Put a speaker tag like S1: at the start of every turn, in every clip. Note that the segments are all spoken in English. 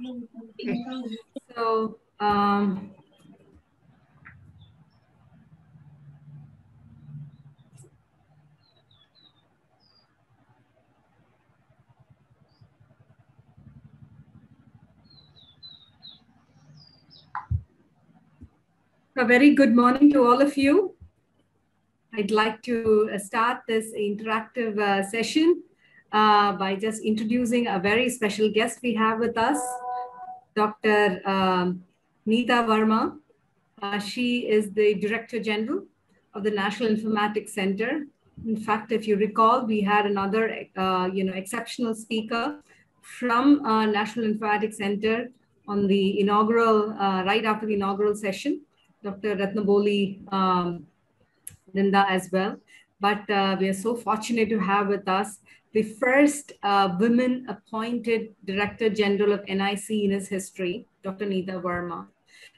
S1: Okay. So, a very good morning to all of you. I'd like to start this interactive session by just introducing a very special guest we have with us, Dr. Neeta Verma. She is the Director General of the National Informatics Center. In fact, if you recall, we had another exceptional speaker from National Informatics Center on the inaugural, right after the inaugural session, Dr. Ratnaboli Linda as well. But we are so fortunate to have with us the first women appointed Director General of NIC in its history, Dr. Neeta Verma.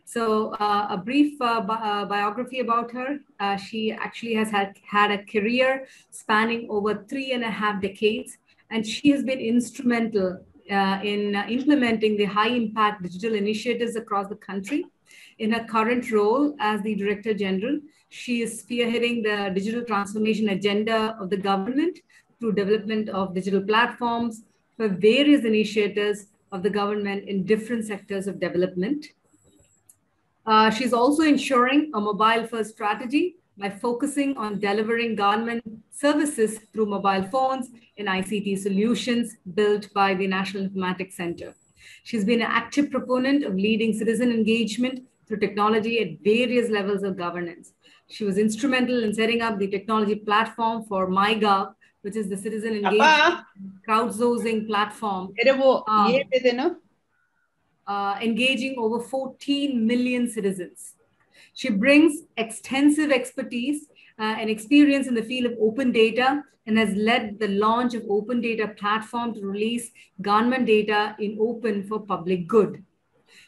S1: So a brief biography about her. She actually has had a career spanning over 3.5 decades, and she has been instrumental in implementing the high impact digital initiatives across the country. In her current role as the Director General, she is spearheading the digital transformation agenda of the government through development of digital platforms for various initiatives of the government in different sectors of development. She's also ensuring a mobile-first strategy by focusing on delivering government services through mobile phones and ICT solutions built by the National Informatics Center. She's been an active proponent of leading citizen engagement through technology at various levels of governance. She was instrumental in setting up the technology platform for MyGov, which is the citizen engagement crowdsourcing platform. Engaging over 14 million citizens. She brings extensive expertise and experience in the field of open data and has led the launch of Open Data Platform to release government data in open for public good.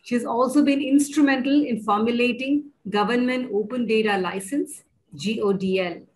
S1: She has also been instrumental in formulating Government Open Data License, GODL.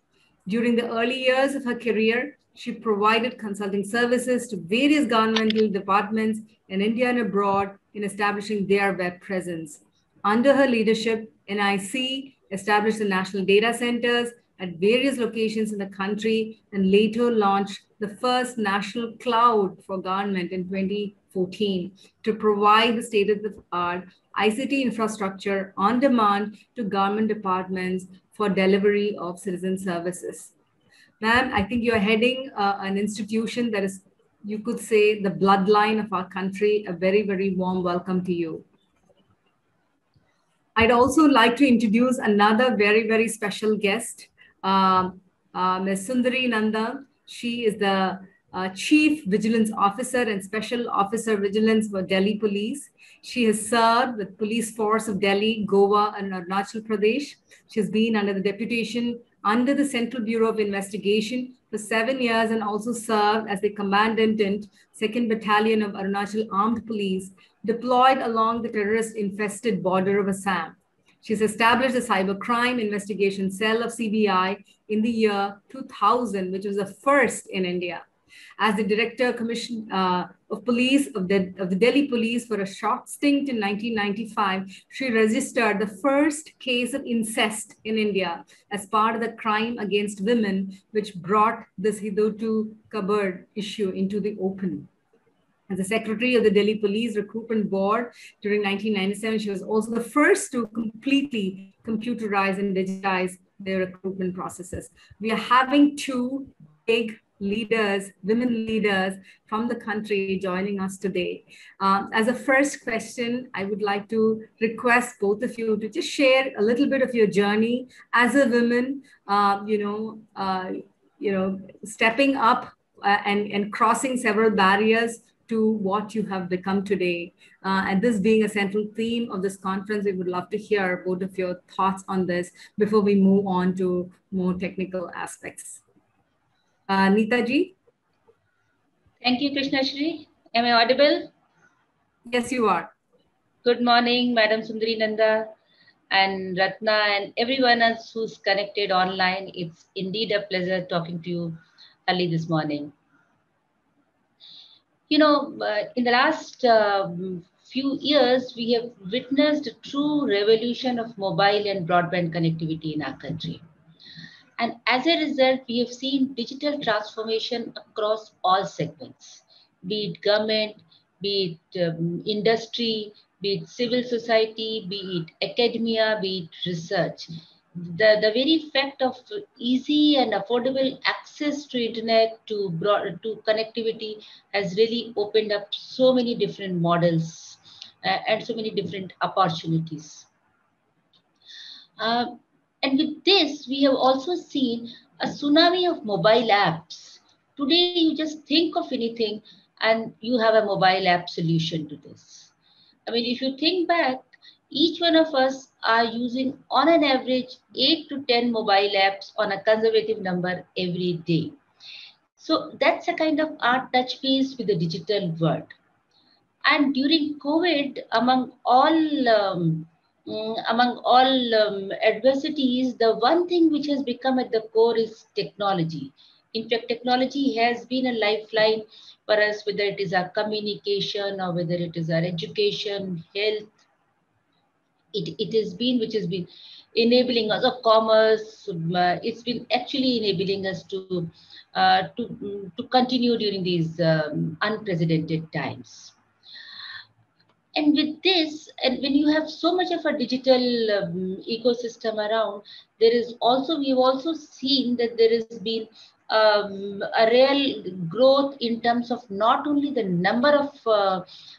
S1: During the early years of her career, she provided consulting services to various governmental departments in India and abroad in establishing their web presence. Under her leadership, NIC established the national data centers at various locations in the country and later launched the first national cloud for government in 2014 to provide the state-of-the-art ICT infrastructure on demand to government departments for delivery of citizen services. Ma'am, I think you're heading an institution that is, you could say, the bloodline of our country. A very, very warm welcome to you. I'd also like to introduce another very, very special guest, Ms. Sundari Nanda. She is the Chief Vigilance Officer and Special Officer Vigilance for Delhi Police. She has served with Police Force of Delhi, Goa, and Arunachal Pradesh. She has been under the deputation under the Central Bureau of Investigation for 7 years and also served as the Commandant in 2nd Battalion of Arunachal Armed Police, deployed along the terrorist-infested border of Assam. She's established a cybercrime investigation cell of CBI in the year 2000, which was the first in India. As the Director Commission of Police of the Delhi Police for a short stint in 1995, she registered the first case of incest in India as part of the crime against women, which brought this hitherto cupboard issue into the open. As the Secretary of the Delhi Police Recruitment Board during 1997, she was also the first to completely computerize and digitize their recruitment processes. We are having two big leaders, women leaders from the country joining us today. As a first question, I would like to request both of you to just share a little bit of your journey as a woman, stepping up and crossing several barriers to what you have become today. And this being a central theme of this conference, we would love to hear both of your thoughts on this before we move on to more technical aspects. Neeta ji?
S2: Thank you, Krishna Shri. Am I audible?
S1: Yes, you are.
S2: Good morning, Madam Sundari Nanda and Ratna and everyone else who's connected online. It's indeed a pleasure talking to you early this morning. You know, in the last few years, we have witnessed a true revolution of mobile and broadband connectivity in our country. And as a result, we have seen digital transformation across all segments, be it government, be it industry, be it civil society, be it academia, be it research. The very fact of easy and affordable access to internet, to connectivity has really opened up so many different models and so many different opportunities. And with this, we have also seen a tsunami of mobile apps. Today, you just think of anything and you have a mobile app solution to this. I mean, if you think back, each one of us are using on an average 8 to 10 mobile apps on a conservative number every day. So that's a kind of art touch base with the digital world. And during COVID, among all adversities, the one thing which has become at the core is technology. In fact, technology has been a lifeline for us, whether it is our communication or whether it is our education, health. It has been which has been enabling us of commerce. It's been actually enabling us to continue during these unprecedented times. And with this, and when you have so much of a digital ecosystem around, we've also seen that there has been a real growth in terms of not only the number of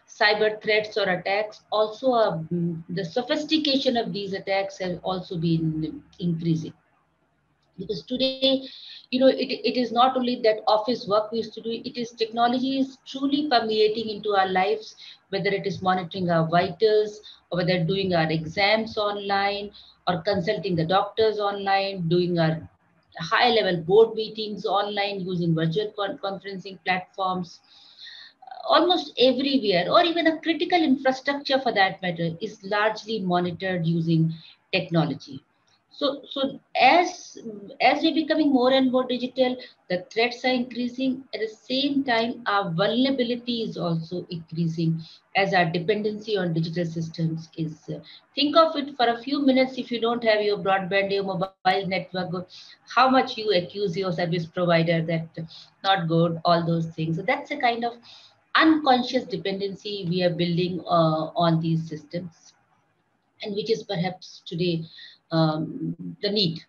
S2: cyber threats or attacks, also the sophistication of these attacks has also been increasing. Because today, it is not only that office work we used to do, it is technology is truly permeating into our lives, whether it is monitoring our vitals or whether doing our exams online or consulting the doctors online, doing our high level board meetings online using virtual conferencing platforms. Almost everywhere, or even a critical infrastructure for that matter, is largely monitored using technology. So as we're becoming more and more digital, the threats are increasing. At the same time, our vulnerability is also increasing as our dependency on digital systems is. Think of it for a few minutes. If you don't have your broadband, your mobile network, how much you accuse your service provider that not good, all those things. So that's a kind of unconscious dependency we are building on these systems, and which is perhaps today the need.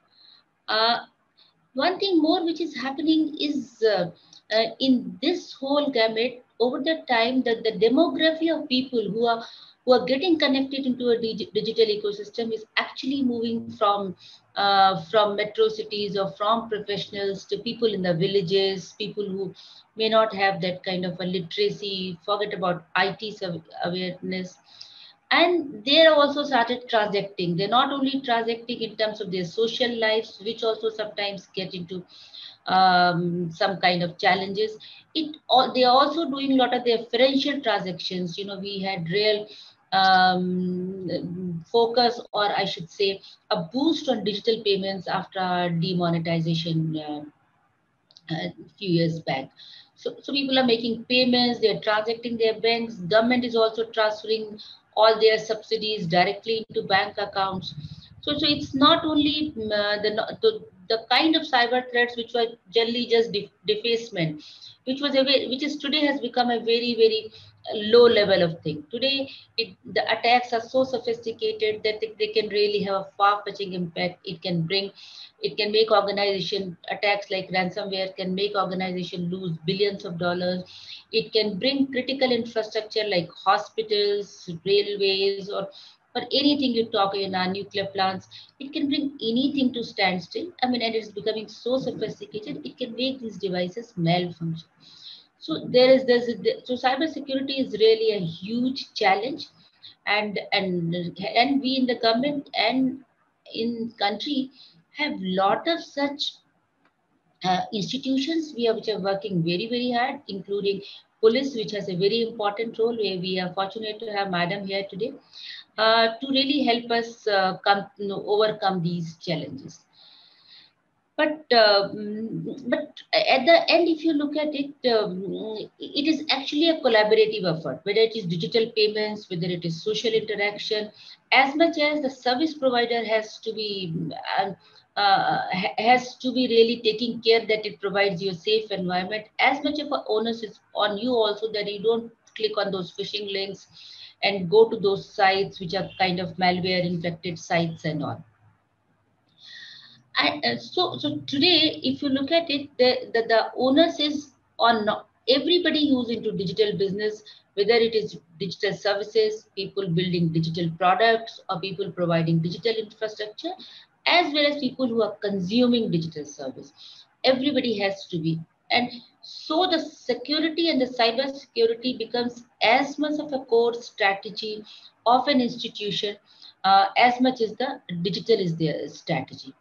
S2: One thing more which is happening is in this whole gamut over the time that the demography of people who are getting connected into a digital ecosystem is actually moving from metro cities or from professionals to people in the villages, people who may not have that kind of a literacy, forget about IT awareness. And they also started transacting. They're not only transacting in terms of their social lives, which also sometimes get into some kind of challenges. They are also doing a lot of their financial transactions. We had real focus, or I should say, a boost on digital payments after demonetization a few years back. So people are making payments, they're transacting their banks. Government is also transferring all their subsidies directly into bank accounts. So it's not only the kind of cyber threats which were generally just defacement, which is today has become a very, very low level of thing. Today, the attacks are so sophisticated that they can really have a far-fetching impact. It can make organization attacks like ransomware can make organization lose billions of dollars. It can bring critical infrastructure like hospitals, railways, or anything you talk in our nuclear plants. It can bring anything to standstill. I mean, and it's becoming so sophisticated, it can make these devices malfunction. So so cybersecurity is really a huge challenge, and we in the government and in country have lot of such institutions which are working very, very hard, including police, which has a very important role, where we are fortunate to have madam here today to really help us overcome these challenges. but at the end, if you look at it, it is actually a collaborative effort, whether it is digital payments, whether it is social interaction, as much as the service provider has to be really taking care that it provides you a safe environment. As much of an onus is on you also, that you don't click on those phishing links and go to those sites which are kind of malware infected sites and all. So today, if you look at it, the onus is on everybody who's into digital business, whether it is digital services, people building digital products, or people providing digital infrastructure, as well as people who are consuming digital service. Everybody has to be. And so the security and the cyber security becomes as much of a core strategy of an institution as much as the digital is their strategy.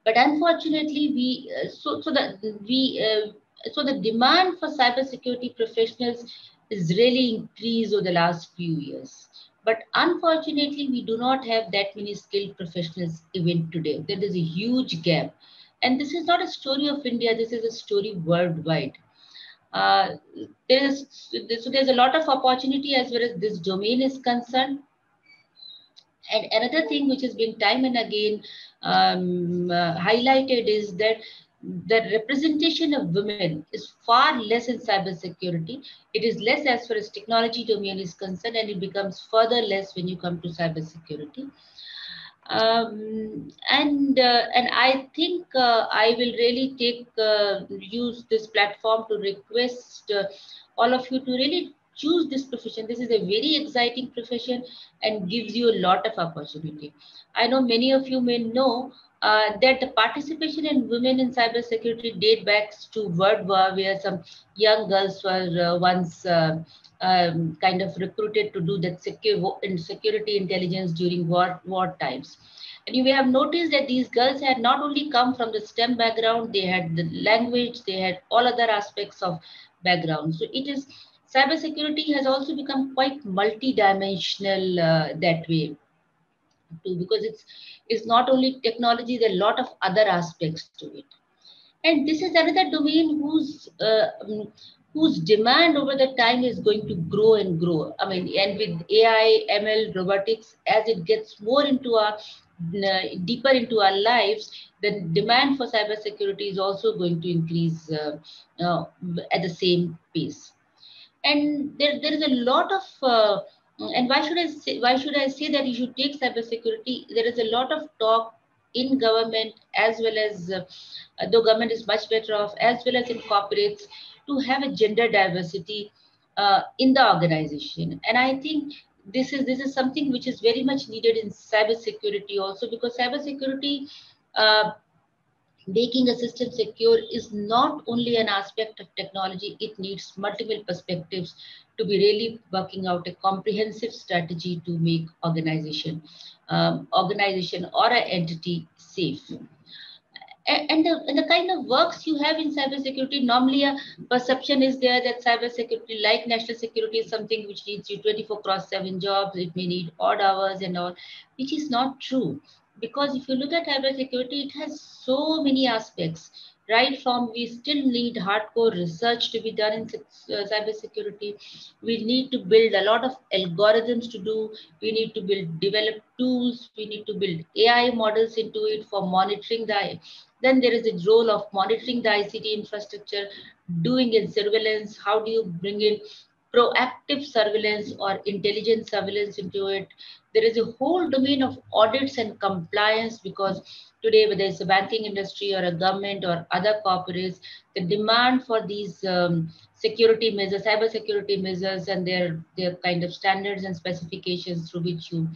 S2: But unfortunately, so the demand for cybersecurity professionals is really increased over the last few years. But unfortunately, we do not have that many skilled professionals even today. There is a huge gap. And this is not a story of India, this is a story worldwide. There's a lot of opportunity as far as this domain is concerned. And another thing which has been time and again highlighted is that the representation of women is far less in cybersecurity. It is less as far as technology domain is concerned, and it becomes further less when you come to cybersecurity. And I think I will really use this platform to request all of you to really choose this profession. This is a very exciting profession and gives you a lot of opportunity. I know many of you may know that the participation in women in cybersecurity date back to World War, where some young girls were once kind of recruited to do that security intelligence during war times. And you may have noticed that these girls had not only come from the STEM background, they had the language, they had all other aspects of background. So cybersecurity has also become quite multi-dimensional that way too, because it's not only technology, there are a lot of other aspects to it. And this is another domain whose demand over the time is going to grow and grow. I mean, and with AI, ML, robotics, as it gets more into our deeper into our lives, the demand for cybersecurity is also going to increase at the same pace. And there is a lot of and why should I say that you should take cybersecurity? There is a lot of talk in government, as well as though government is much better off, as well as in corporates, to have a gender diversity in the organization. And I think this is something which is very much needed in cybersecurity also, because cybersecurity making a system secure is not only an aspect of technology, it needs multiple perspectives to be really working out a comprehensive strategy to make organization or an entity safe. And the kind of works you have in cybersecurity, normally a perception is there that cybersecurity, like national security, is something which needs you 24/7 jobs. It may need odd hours and all, which is not true. Because if you look at cybersecurity, it has so many aspects. Right from we still need hardcore research to be done in cybersecurity. We need to build a lot of algorithms to do. We need to develop tools. We need to build AI models into it for monitoring the. Then there is a role of monitoring the ICT infrastructure, doing in surveillance. How do you bring in proactive surveillance or intelligent surveillance into it? There is a whole domain of audits and compliance, because today, whether it's a banking industry or a government or other corporates, the demand for these security measures, cyber security measures, and their kind of standards and specifications through which you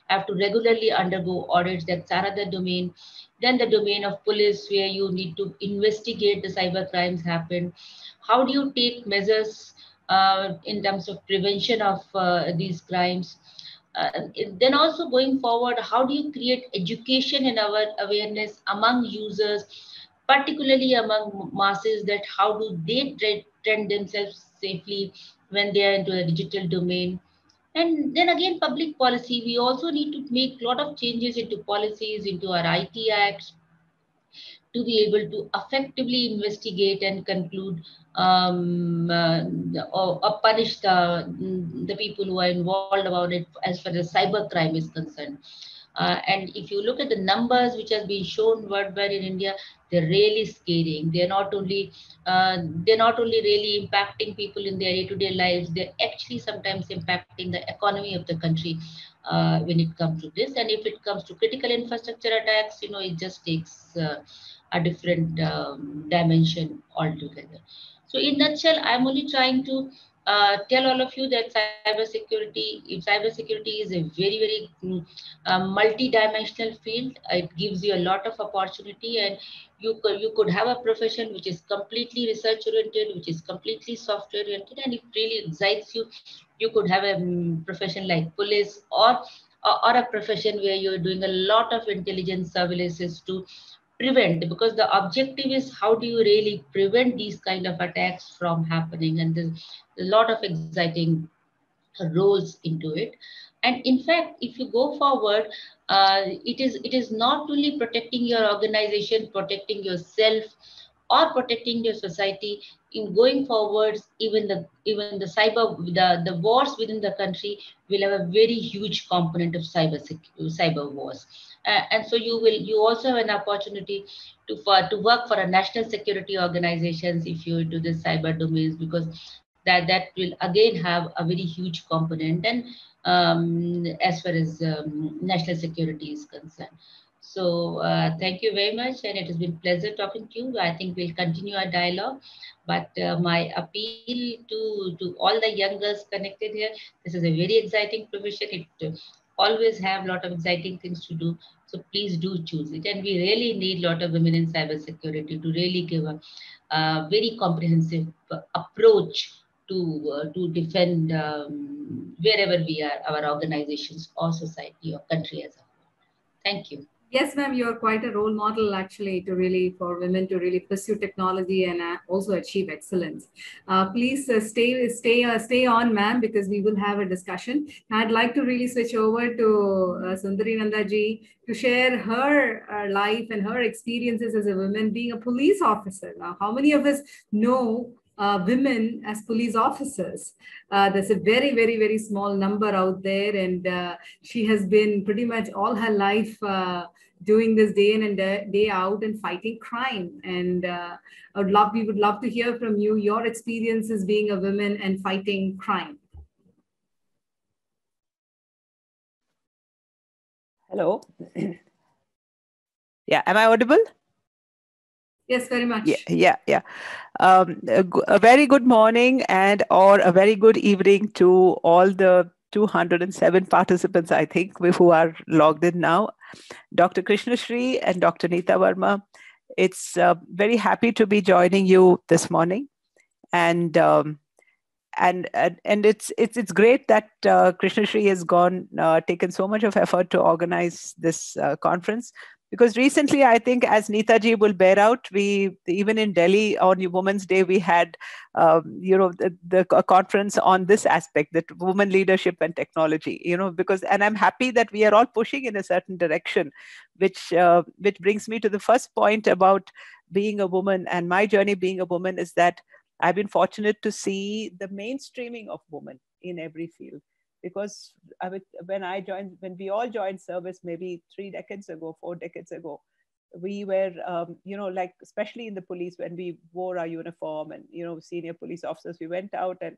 S2: have to regularly undergo audits, that's another domain. Then the domain of police, where you need to investigate the cyber crimes happen. How do you take measures in terms of prevention of these crimes? Then also going forward, how do you create education and our awareness among users, particularly among masses, that how do they trend themselves safely when they are into a digital domain? And then again, public policy, we also need to make a lot of changes into policies, into our IT acts, to be able to effectively investigate and conclude or punish the people who are involved about it as far as cyber crime is concerned. And if you look at the numbers which has been shown worldwide in India, they're really scaring. They're not only really impacting people in their day-to-day lives, they're actually sometimes impacting the economy of the country when it comes to this. And if it comes to critical infrastructure attacks, it just takes a different dimension altogether. So in nutshell, I'm only trying to tell all of you that cybersecurity is a very, very multi-dimensional field. It gives you a lot of opportunity, and you could have a profession which is completely research oriented, which is completely software oriented, and it really excites you. You could have a profession like police, or a profession where you're doing a lot of intelligence surveillances to prevent, because the objective is how do you really prevent these kind of attacks from happening, and there's a lot of exciting roles into it. And in fact, if you go forward, it is not only protecting your organization, protecting yourself, or protecting your society. In going forwards, even the the wars within the country will have a very huge component of cyber wars. And so you also have an opportunity to work for a national security organizations if you do the cyber domains, because that will again have a very huge component, and as far as national security is concerned. So thank you very much, and it has been pleasure talking to you. I think we'll continue our dialogue, but my appeal to all the young girls connected here: this is a very exciting profession. It always have a lot of exciting things to do. So please do choose it, and we really need a lot of women in cybersecurity to really give a very comprehensive approach to defend wherever we are, our organizations or society or country as a whole. Thank you.
S1: Yes, ma'am, you're quite a role model actually for women to really pursue technology and also achieve excellence. Please stay on, ma'am, because we will have a discussion. I'd like to really switch over to Sundari Nanda ji to share her life and her experiences as a woman being a police officer. Now, how many of us know women as police officers? There's a very, very, very small number out there, and she has been pretty much all her life doing this day in and day out and fighting crime. And we would love to hear from you, your experiences being a woman and fighting crime.
S3: Hello. Yeah, am I audible?
S1: Yes, very much.
S3: Yeah. A very good morning or a very good evening to all the 207 participants, I think, who are logged in now. Dr. Krishnashree and Dr. Neeta Verma, it's very happy to be joining you this morning. And it's great that Krishnashree has taken so much of effort to organize this conference. Because recently, I think, as Neeta ji will bear out, even in Delhi on Women's Day, we had, the conference on this aspect, that women leadership and technology. And I'm happy that we are all pushing in a certain direction, which brings me to the first point about being a woman. And my journey being a woman is that I've been fortunate to see the mainstreaming of women in every field. Because when we all joined service, maybe 4 decades ago, we were, especially in the police, when we wore our uniform and, senior police officers, we went out and,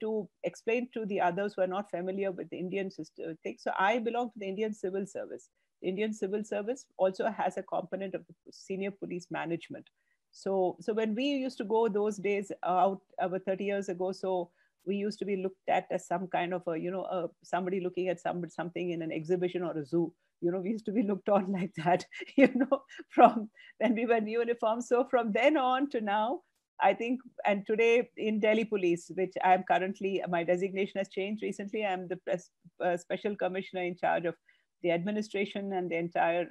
S3: to explain to the others who are not familiar with the Indian system thing. So I belong to the Indian Civil Service. The Indian Civil Service also has a component of the senior police management. So when we used to go those days out over 30 years ago, so we used to be looked at as some kind of somebody looking at something in an exhibition or a zoo. We used to be looked on like that, from when we were in uniform. So from then on to now, I think, and today in Delhi Police, which I am currently, my designation has changed recently. I'm the special commissioner in charge of the administration and the entire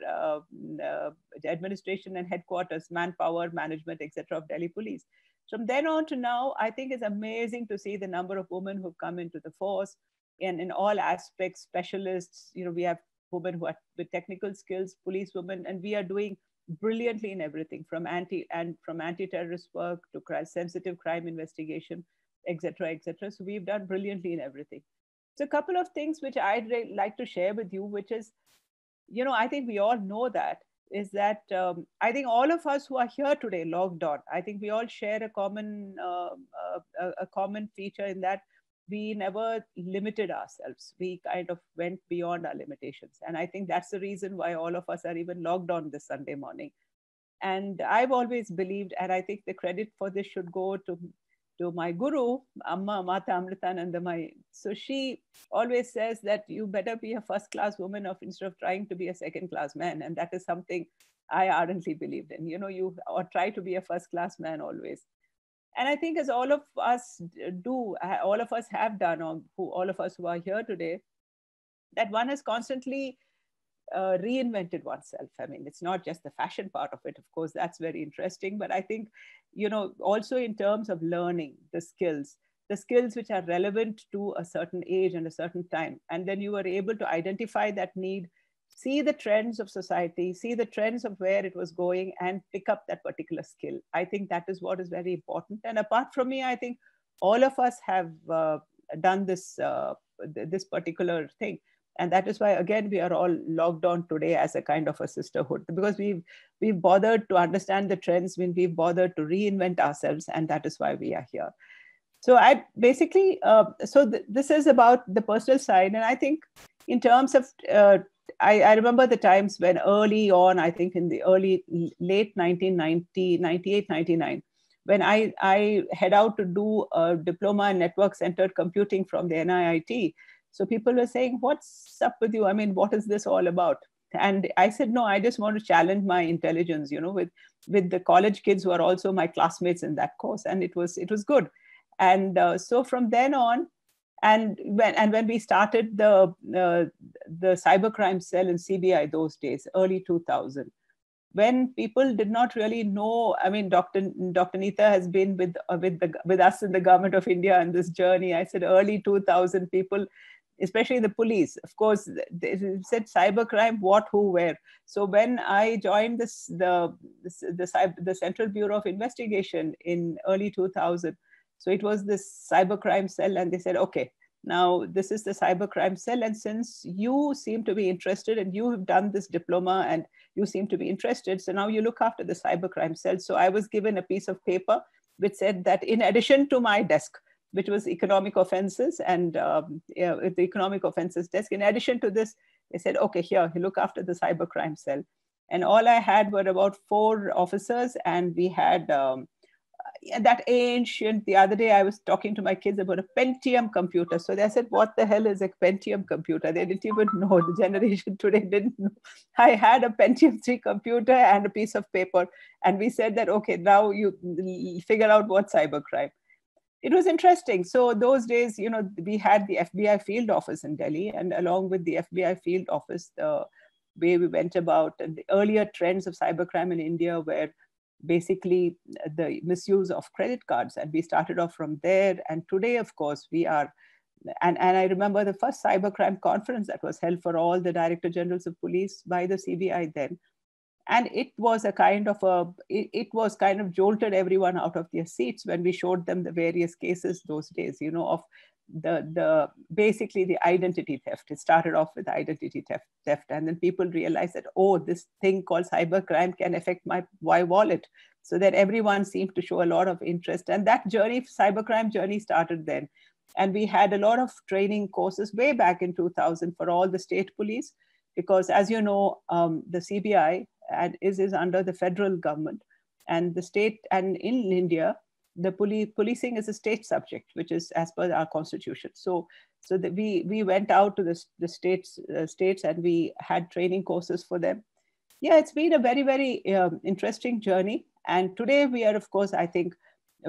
S3: the administration and headquarters, manpower, management, etc. of Delhi Police. From then on to now, I think it's amazing to see the number of women who've come into the force, and in all aspects, specialists. We have women who are with technical skills, police women, and we are doing brilliantly in everything from anti-terrorist work to sensitive crime investigation, etc., etc. So we've done brilliantly in everything. So a couple of things which I'd like to share with you, which is, I think we all know that, is that I think all of us who are here today logged on, I think we all share a common feature in that we never limited ourselves. We kind of went beyond our limitations. And I think that's the reason why all of us are even logged on this Sunday morning. And I've always believed, and I think the credit for this should go to my guru, Amma Mata Amritanandamai. So she always says that you better be a first-class woman instead of trying to be a second-class man. And that is something I ardently believed in. Or try to be a first-class man always. And I think as all of us do, all of us have done, or all of us who are here today, that one has constantly reinvented oneself. I mean, it's not just the fashion part of it. Of course, that's very interesting. But I think, also in terms of learning the skills which are relevant to a certain age and a certain time. And then you were able to identify that need, see the trends of society, see the trends of where it was going, and pick up that particular skill. I think that is what is very important. And apart from me, I think all of us have done this particular thing. And that is why, again, we are all logged on today as a kind of a sisterhood, because we've bothered to understand the trends, when we've bothered to reinvent ourselves, and that is why we are here. So I basically, this is about the personal side. And I think in terms of, I remember the times when early on, I think in the late 1990, 98, 99, when I head out to do a diploma in network-centered computing from the NIIT. So people were saying, what's up with you? I mean, what is this all about? And I said, no, I just want to challenge my intelligence, with the college kids who are also my classmates in that course. And it was good. And so from then on, and when we started the cybercrime cell in CBI those days, early 2000, when people did not really know, I mean, Dr. Neeta has been with us in the government of India on this journey. I said early 2000 people, especially the police, of course, they said cybercrime, what, who, where. So when I joined the Central Bureau of Investigation in early 2000, so it was this cybercrime cell, and they said, okay, now this is the cybercrime cell, and since you seem to be interested and you have done this diploma and you seem to be interested, so now you look after the cybercrime cell. So I was given a piece of paper which said that in addition to my desk, which was economic offenses and the economic offenses desk, in addition to this, they said, okay, here, you look after the cybercrime cell. And all I had were about 4 officers, and we had that ancient, the other day I was talking to my kids about a Pentium computer. So they said, what the hell is a Pentium computer? They didn't even know. The generation today didn't know. I had a Pentium 3 computer and a piece of paper. And we said that, okay, now you figure out what cybercrime. It was interesting. So those days, we had the FBI field office in Delhi, and along with the FBI field office, the way we went about, and the earlier trends of cybercrime in India were basically the misuse of credit cards. And we started off from there. And today, of course, we are, and I remember the first cybercrime conference that was held for all the Director Generals of Police by the CBI then. And it was kind of jolted everyone out of their seats when we showed them the various cases those days, of basically the identity theft. It started off with identity theft, and then people realized that, oh, this thing called cybercrime can affect my wallet. So then everyone seemed to show a lot of interest, and that cybercrime journey started then. And we had a lot of training courses way back in 2000 for all the state police, because as you know, the CBI is under the federal government, and the state, and in India, the policing is a state subject, which is as per our constitution. So we went out to the states, and we had training courses for them. Yeah, it's been a very, very interesting journey. And today we are, of course, I think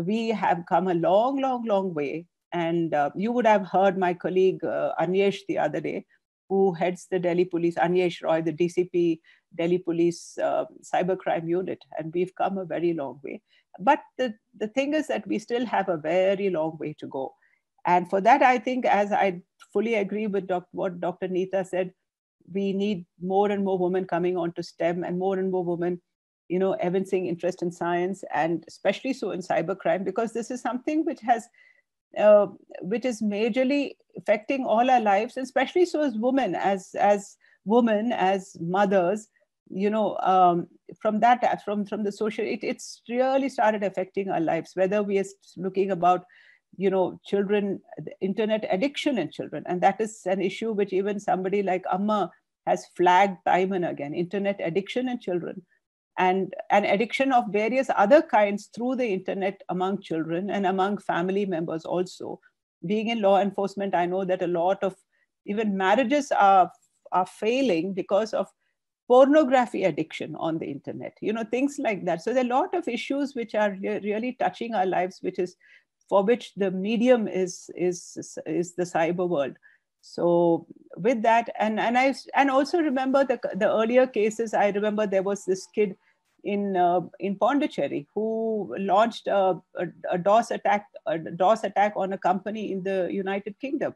S3: we have come a long, long, long way. And you would have heard my colleague Anyesh the other day, who heads the Delhi Police, Anyesh Roy, the DCP, Delhi Police cybercrime unit. And we've come a very long way. But the thing is that we still have a very long way to go. And for that, I think, as I fully agree with what Dr. Neeta said, we need more and more women coming onto STEM, and more women, evincing interest in science, and especially so in cybercrime, because this is something which is majorly affecting all our lives, and especially so as women, as mothers, from the social, it's really started affecting our lives, whether we are looking about, children, internet addiction in children. And that is an issue which even somebody like Amma has flagged time and again, internet addiction in children, and an addiction of various other kinds through the internet among children and among family members also. Being in law enforcement, I know that a lot of even marriages are failing because of pornography addiction on the internet, things like that. So there are a lot of issues which are really touching our lives, for which the medium is the cyber world. So with that, and also remember the earlier cases. I remember there was this kid in Pondicherry who launched a DOS attack on a company in the United Kingdom,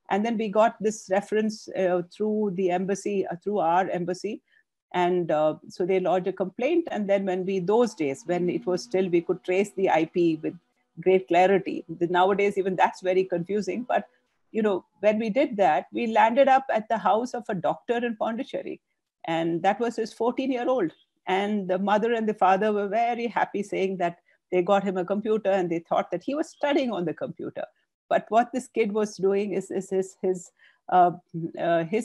S3: and then we got this reference through the embassy, through our embassy. And so they lodged a complaint. And then those days, when it was still, we could trace the IP with great clarity. Nowadays, even that's very confusing. But, when we did that, we landed up at the house of a doctor in Pondicherry. And that was his 14-year-old. And the mother and the father were very happy, saying that they got him a computer and they thought that he was studying on the computer. But what this kid was doing is his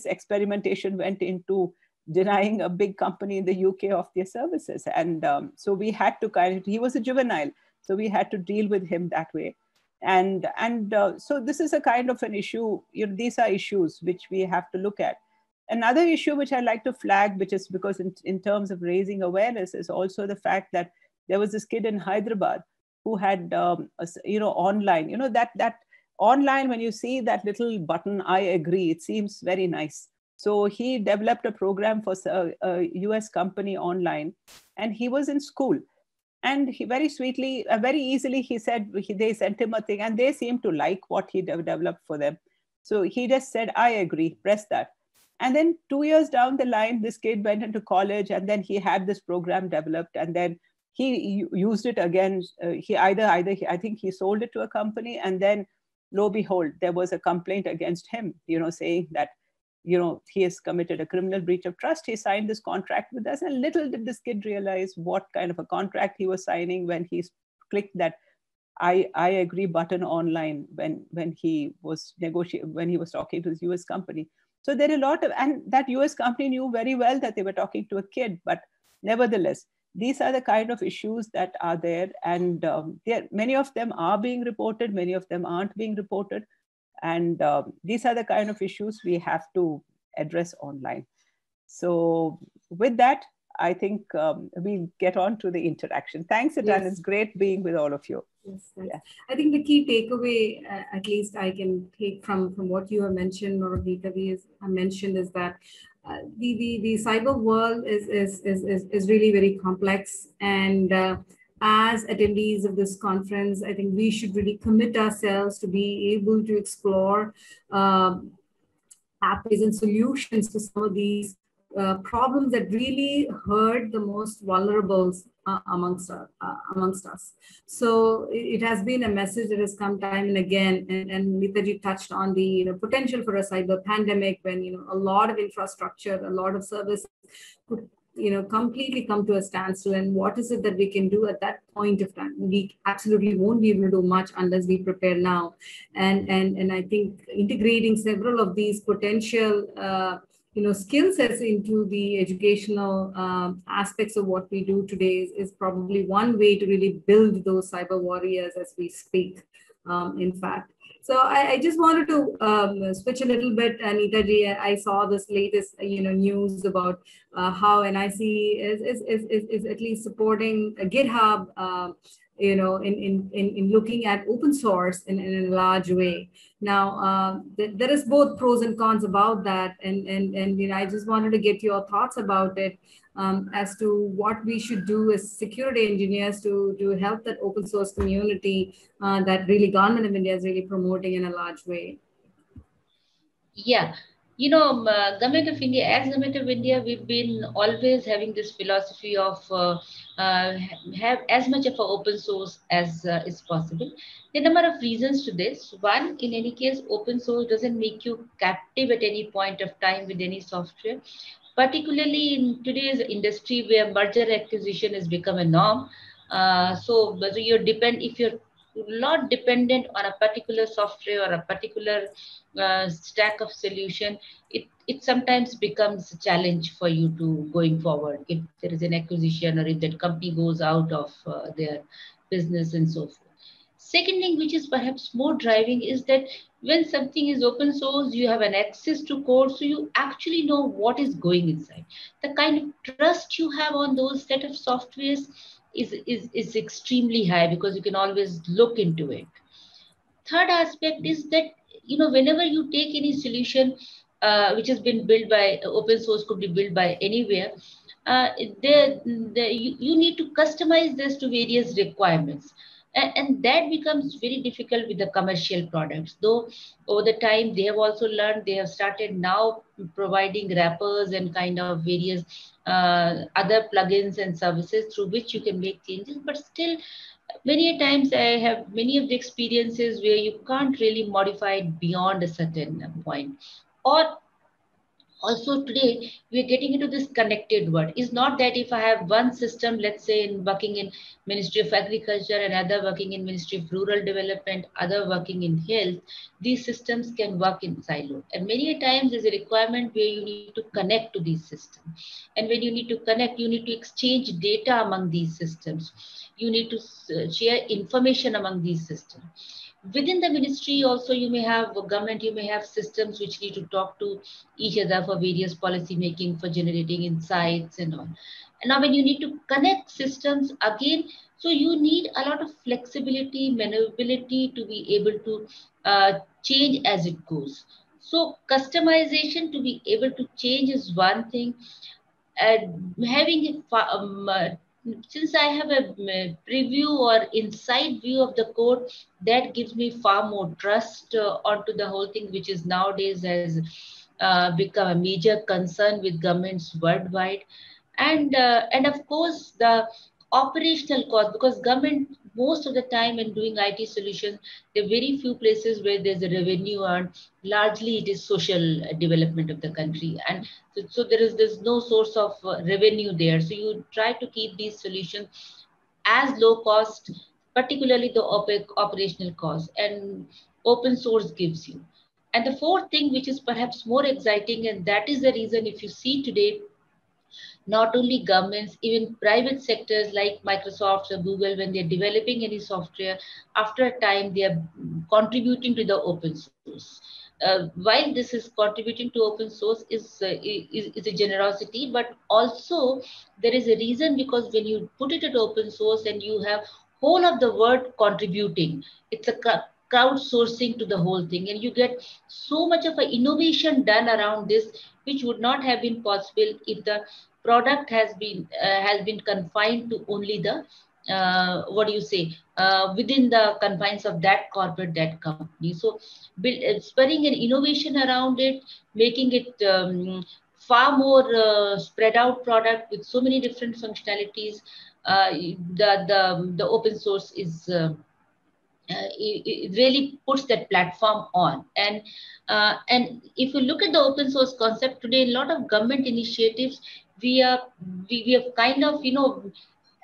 S3: experimentation went into denying a big company in the UK of their services. And so we had to he was a juvenile, so we had to deal with him that way. And so this is a kind of an issue, these are issues which we have to look at. Another issue which I like to flag, which is because in terms of raising awareness, is also the fact that there was this kid in Hyderabad who had, online, that online, when you see that little button, I agree, it seems very nice. So he developed a program for a US company online, and he was in school. And he very sweetly, very easily, he said, they sent him a thing, and they seemed to like what he developed for them. So he just said, I agree, press that. And then 2 years down the line, this kid went into college, and then he had this program developed, and then he used it again. I think he sold it to a company, and then lo and behold, there was a complaint against him, saying that, he has committed a criminal breach of trust. He signed this contract with us, and little did this kid realize what kind of a contract he was signing when he clicked that I agree button online when he was talking to his US company. So there are a lot of, and that US company knew very well that they were talking to a kid, but nevertheless, these are the kind of issues that are there, and many of them are being reported, many of them aren't being reported. And these are the kind of issues we have to address online. So with that, I think we'll get on to the interaction. Thanks, Etan. Yes. It's great being with all of you.
S1: Yes, yeah. I think the key takeaway, at least I can take from what you have mentioned, or Geetavi has mentioned, is that the cyber world is really very complex. And as attendees of this conference, I think we should really commit ourselves to be able to explore pathways and solutions to some of these problems that really hurt the most vulnerable amongst us. So it has been a message that has come time and again, and Neetaji touched on the potential for a cyber pandemic, when a lot of infrastructure, a lot of services could completely come to a standstill. And what is it that we can do at that point of time? We absolutely won't be able to do much unless we prepare now. And I think integrating several of these potential skill sets into the educational aspects of what we do today is probably one way to really build those cyber warriors as we speak, in fact. So I just wanted to switch a little bit, Neetaji. I saw this latest, news about how NIC is at least supporting GitHub, in looking at open source in a large way. Now, there is both pros and cons about that, and I just wanted to get your thoughts about it. As to what we should do as security engineers to help that open source community that really Government of India is really promoting in a large way.
S2: Yeah, Government of India, as Government of India, we've been always having this philosophy of have as much of an open source as is possible. There are a number of reasons to this. One, in any case, open source doesn't make you captive at any point of time with any software, particularly in today's industry where merger acquisition has become a norm. So whether if you're not dependent on a particular software or a particular stack of solution, it sometimes becomes a challenge for you to going forward if there is an acquisition or if that company goes out of their business and so forth. Second thing, which is perhaps more driving, is that when something is open source, you have an access to code, so you actually know what is going inside. The kind of trust you have on those set of softwares is extremely high because you can always look into it. Third aspect is that whenever you take any solution which has been built by open source, could be built by anywhere, uh, you need to customize this to various requirements, and that becomes very difficult with the commercial products. Though over the time they have also learned, they have started now providing wrappers and kind of various other plugins and services through which you can make changes, but still many a times I have many of the experiences where you can't really modify it beyond a certain point. Or also today we're getting into this connected world. It's not that if I have one system, let's say in working in Ministry of Agriculture, another working in Ministry of Rural Development, other working in health, these systems can work in silo. And many a times there's a requirement where you need to connect to these systems. And when you need to connect, you need to exchange data among these systems. You need to share information among these systems. Within the ministry also, you may have government, you may have systems which need to talk to each other for various policy making, for generating insights and all. And now when you need to connect systems again, so you need a lot of flexibility, maneuverability to be able to change as it goes. So customization to be able to change is one thing. Having since I have a preview or inside view of the code, that gives me far more trust onto the whole thing, which is nowadays has become a major concern with governments worldwide. And of course the operational cost, because government most of the time in doing IT solutions, there are very few places where there's a revenue earned. Largely it is social development of the country, and so there's no source of revenue there. So you try to keep these solutions as low cost, particularly the operational cost, and open source gives you. And the fourth thing, which is perhaps more exciting, and that is the reason if you see today, not only governments, even private sectors like Microsoft or Google, when they're developing any software, after a time they are contributing to the open source. While this is contributing to open source is a generosity, but also there is a reason, because when you put it at open source and you have whole of the world contributing, it's a crowdsourcing to the whole thing, and you get so much of an innovation done around this, which would not have been possible if the product has been confined to only the what do you say within the confines of that corporate, that company. So spurring an innovation around it, making it far more spread out product with so many different functionalities. The open source is it really puts that platform on. And if you look at the open source concept today, a lot of government initiatives, we have kind of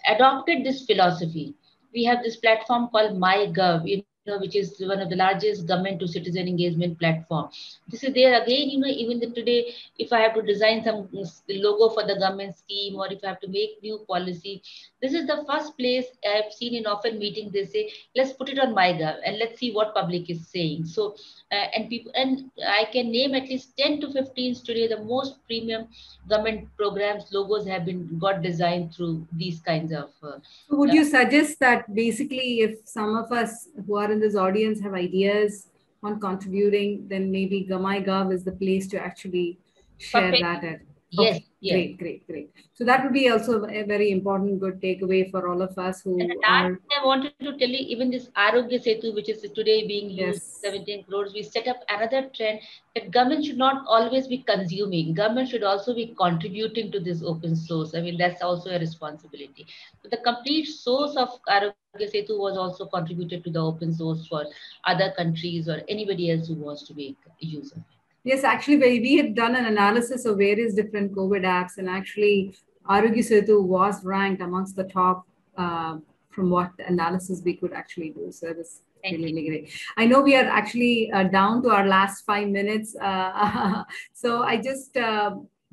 S2: adopted this philosophy. We have this platform called MyGov, which is one of the largest government to citizen engagement platform. This is there again, even today, if I have to design some logo for the government scheme, or if I have to make new policy, this is the first place I've seen in often meetings. They say, let's put it on MyGov and let's see what public is saying. So, and I can name at least 10 to 15 today, the most premium government programs logos have got designed through these kinds of
S1: would you suggest that basically if some of us who are in this audience have ideas on contributing, then maybe MyGov is the place to actually share
S2: perfect.
S1: that at?
S2: Yes,
S1: Okay,
S2: yes.
S1: great. So that would be also a very important, good takeaway for all of us
S2: And
S1: who
S2: last
S1: are,
S2: I wanted to tell you, even this Arogya Setu, which is today being used,
S1: yes.
S2: 17 crores, we set up another trend that government should not always be consuming. Government should also be contributing to this open source. I mean, that's also a responsibility. So the complete source of Arogya Setu was also contributed to the open source for other countries or anybody else who wants to make use of it.
S1: Yes, actually, we had done an analysis of various different COVID apps, and actually, Arogya Setu was ranked amongst the top from what analysis we could actually do. So this
S2: Thank you.
S1: really great. I know we are actually down to our last 5 minutes, so I just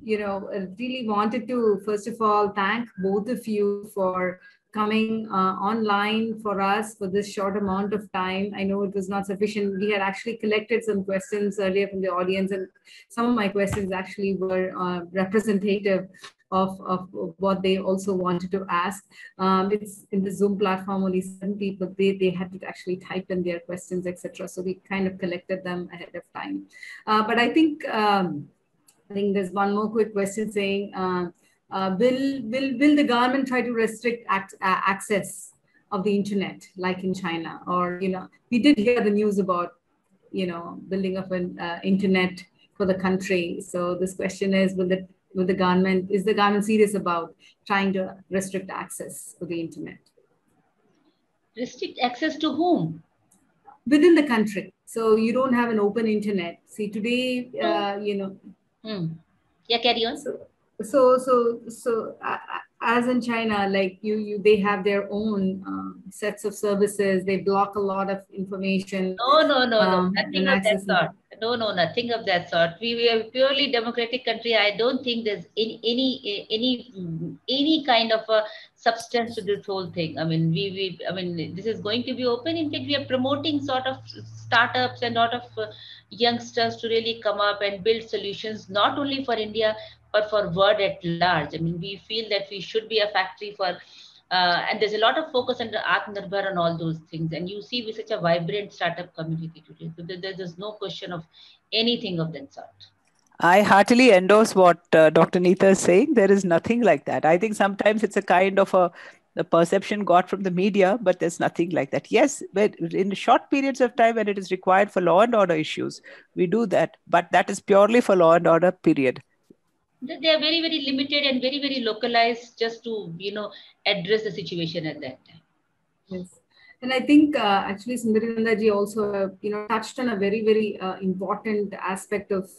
S1: really wanted to first of all thank both of you for coming online for us for this short amount of time. I know it was not sufficient. We had actually collected some questions earlier from the audience, and some of my questions actually were representative of what they also wanted to ask. It's in the Zoom platform, only 7 people, they had to actually type in their questions, etc. So we kind of collected them ahead of time. But I think there's one more quick question saying, will the government try to restrict access of the internet like in China? Or, we did hear the news about, building of an internet for the country. So this question is, is the government serious about trying to restrict access to the internet?
S2: Restrict access to whom?
S1: Within the country. So you don't have an open internet. See, today,
S2: Yeah, carry on.
S1: So as in China, like they have their own sets of services. They block a lot of information.
S2: No, nothing
S1: And
S2: of that
S1: access.
S2: sort. No, nothing of that sort. We are a purely democratic country. I don't think there's any kind of a substance to this whole thing. I mean, I mean, this is going to be open. In fact, we are promoting sort of startups and a lot of youngsters to really come up and build solutions, not only for India, but for world at large. I mean, we feel that we should be a factory for and there's a lot of focus on the Atmanirbhar and all those things. And you see with such a vibrant startup community today. So there's no question of anything of that sort.
S3: I heartily endorse what Dr. Neeta is saying. There is nothing like that. I think sometimes it's a kind of the perception got from the media, but there's nothing like that. Yes, but in short periods of time when it is required for law and order issues, we do that. But that is purely for law and order, period.
S2: They are very, very limited and very, very localized just to, address the situation at that time.
S1: Yes. And I think actually Sundarananda ji also, touched on a very, very important aspect of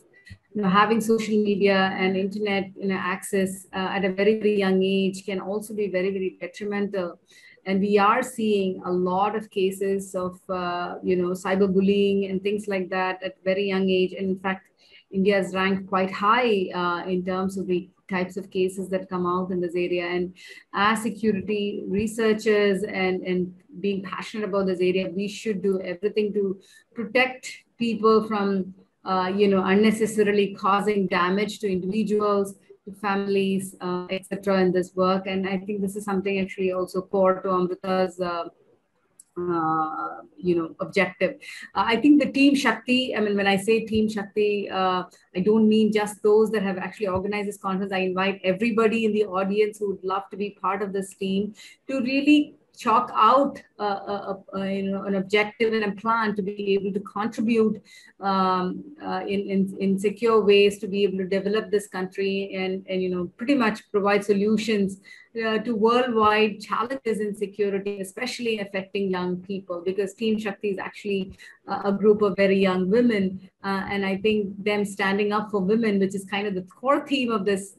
S1: having social media and internet access at a very, very young age can also be very, very detrimental. And we are seeing a lot of cases of, cyberbullying and things like that at very young age. And in fact, India is ranked quite high in terms of the types of cases that come out in this area. And as security researchers and being passionate about this area, we should do everything to protect people from unnecessarily causing damage to individuals, to families, etc. in this work. And I think this is something actually also core to Amrita's objective. I think the Team Shakti, I mean, when I say Team Shakti, I don't mean just those that have actually organized this conference. I invite everybody in the audience who would love to be part of this team to really chalk out an objective and a plan to be able to contribute in secure ways to be able to develop this country and pretty much provide solutions to worldwide challenges in security, especially affecting young people, because Team Shakti is actually a group of very young women. And I think them standing up for women, which is kind of the core theme of this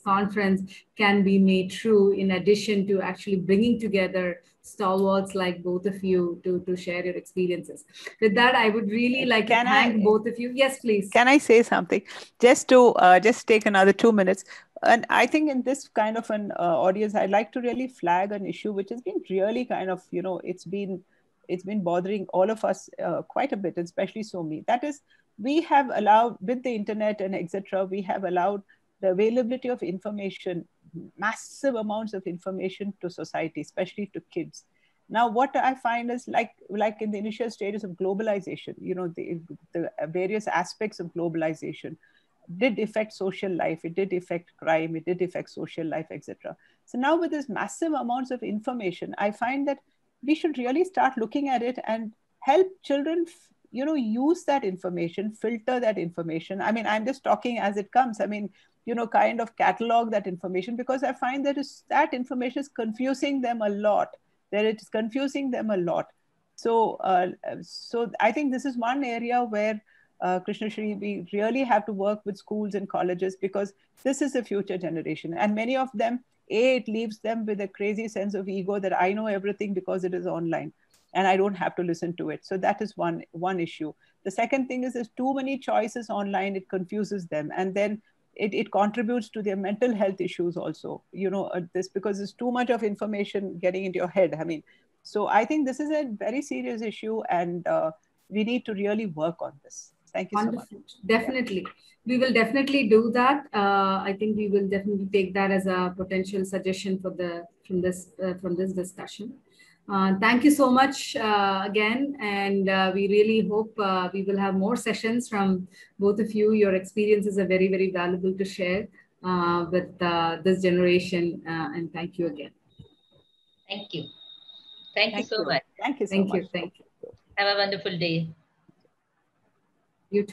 S1: conference, can be made true in addition to actually bringing together stalwarts like both of you to share your experiences. With that, I would really like to thank both of you. Yes, please.
S3: Can I say something? Just to just take another 2 minutes. And I think in this kind of an audience, I'd like to really flag an issue which has been really kind of, it's been bothering all of us quite a bit, especially so me. That is, we have allowed, with the internet and etc., we have allowed the availability of information, massive amounts of information to society, especially to kids. Now, what I find is like in the initial stages of globalization, the various aspects of globalization, did affect social life, it did affect crime, it did affect social life, etc. So now with this massive amounts of information, I find that we should really start looking at it and help children, use that information, filter that information. I mean, I'm just talking as it comes. I mean, kind of catalog that information, because I find that information is confusing them a lot. That it's confusing them a lot. So I think this is one area where Krishna Shri, we really have to work with schools and colleges, because this is the future generation. And many of them, it leaves them with a crazy sense of ego that I know everything because it is online and I don't have to listen to it. So that is one issue. The second thing is there's too many choices online. It confuses them. And then it contributes to their mental health issues also, this, because there's too much of information getting into your head. I mean, so I think this is a very serious issue, and we need to really work on this. Thank you
S1: Wonderful.
S3: so much.
S1: Definitely. Yeah. We will definitely do that. I think we will definitely take that as a potential suggestion for from this discussion. Thank you so much again. And we really hope we will have more sessions from both of you. Your experiences are very, very valuable to share with this generation. And thank you again.
S2: Thank you. Thank you so much.
S3: Thank you so much.
S1: Thank you.
S2: Have a wonderful day.
S1: You too.